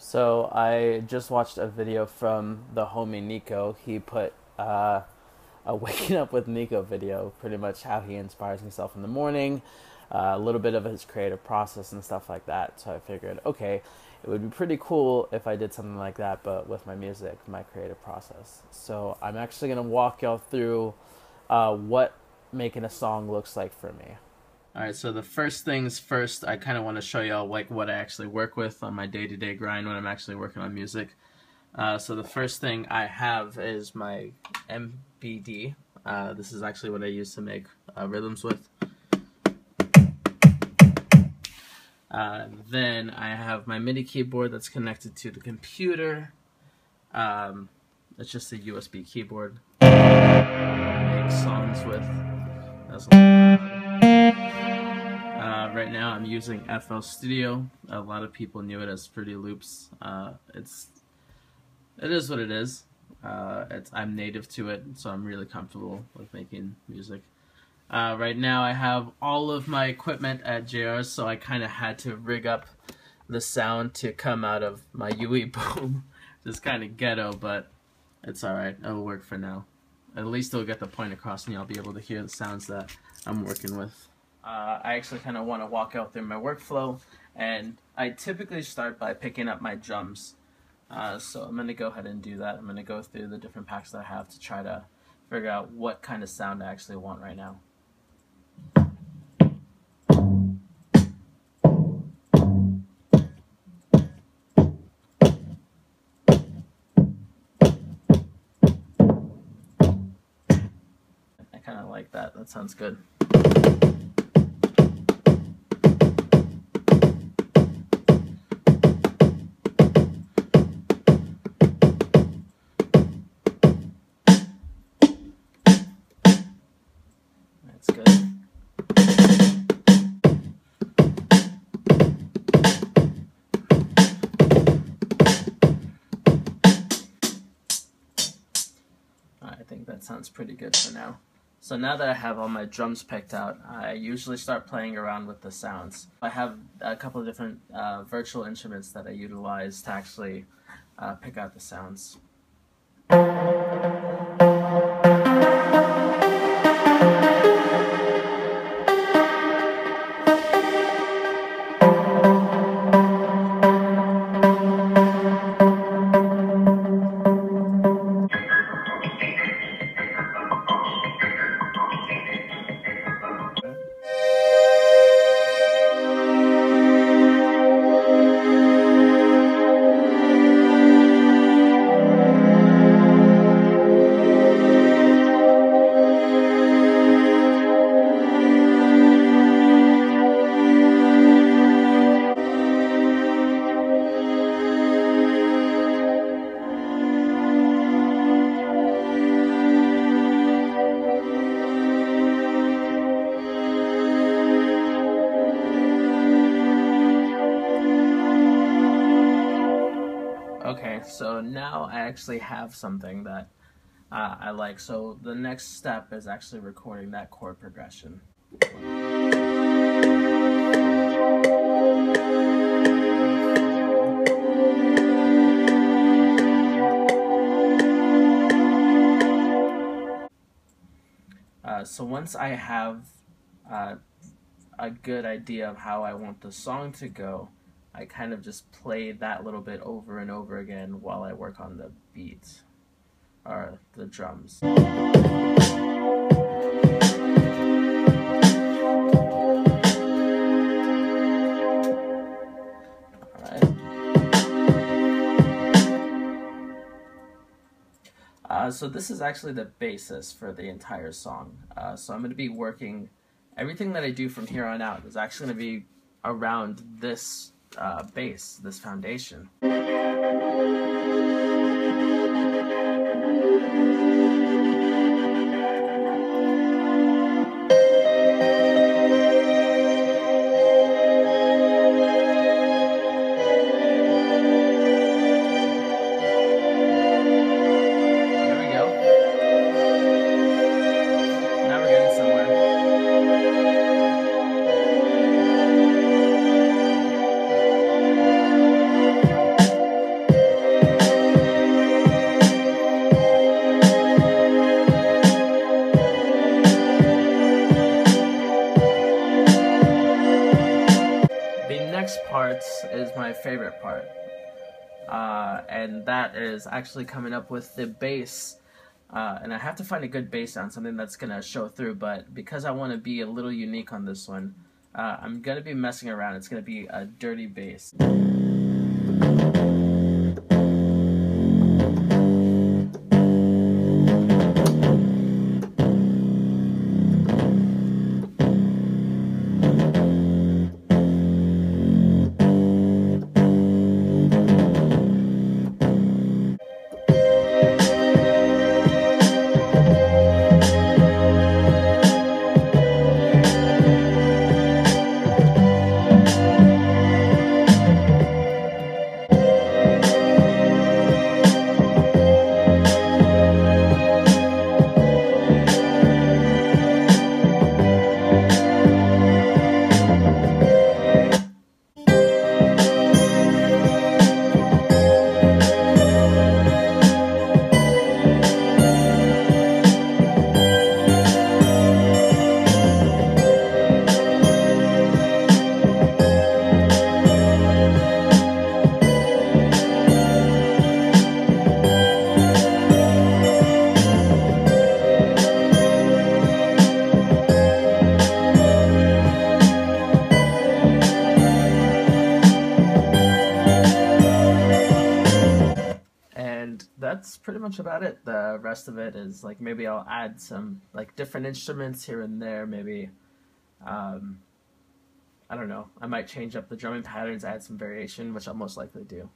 So I just watched a video from the homie Nico. He put a waking up with Nico video, pretty much how he inspires himself in the morning, a little bit of his creative process and stuff like that. So I figured, okay, it would be pretty cool if I did something like that, but with my music, my creative process. So I'm actually gonna walk y'all through what making a song looks like for me. All right, so the first things first, I kind of want to show y'all like what I actually work with on my day-to-day grind when I'm actually working on music. So the first thing I have is my MPD. This is actually what I use to make rhythms with. Then I have my MIDI keyboard that's connected to the computer. It's just a USB keyboard. I make songs with. That's right now I'm using FL Studio. A lot of people knew it as Fruity Loops. It is what it is. I'm native to it, so I'm really comfortable with making music. Right now I have all of my equipment at JR's, so I kind of had to rig up the sound to come out of my UE boom. Just kind of ghetto, but it's alright. It'll work for now. At least it'll get the point across and y'all be able to hear the sounds that I'm working with. I actually kind of want to walk out through my workflow, and I typically start by picking up my drums. So I'm going to go ahead and do that. I'm going to go through the different packs that I have to try to figure out what kind of sound I actually want right now. I kind of like that. That sounds good. That's good. I think that sounds pretty good for now. So now that I have all my drums picked out, I usually start playing around with the sounds. I have a couple of different virtual instruments that I utilize to actually pick out the sounds. Okay, so now I actually have something that I like. So the next step is actually recording that chord progression. So once I have a good idea of how I want the song to go, I kind of just play that little bit over and over again while I work on the beat or the drums. So this is actually the basis for the entire song. So I'm going to be working, everything that I do from here on out is actually going to be around this base, this foundation. favorite part. And that is actually coming up with the bass. And I have to find a good bass sound, something that's going to show through, but because I want to be a little unique on this one, I'm going to be messing around. It's going to be a dirty bass. And that's pretty much about it. The rest of it is like maybe I'll add some like different instruments here and there. Maybe um, I don't know. I might change up the drumming patterns, add some variation, which I'll most likely do.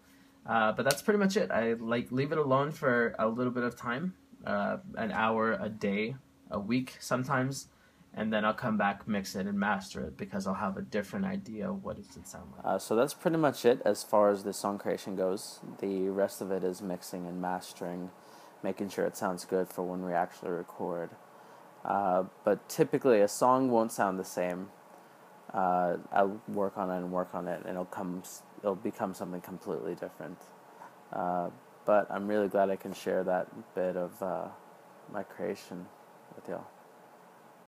But that's pretty much it. I like leave it alone for a little bit of time, an hour, a day, a week sometimes, and then I'll come back, mix it, and master it because I'll have a different idea of what it should sound like. So that's pretty much it as far as the song creation goes. The rest of it is mixing and mastering, making sure it sounds good for when we actually record. But typically a song won't sound the same. I'll work on it, and it'll become something completely different. But I'm really glad I can share that bit of my creation with y'all.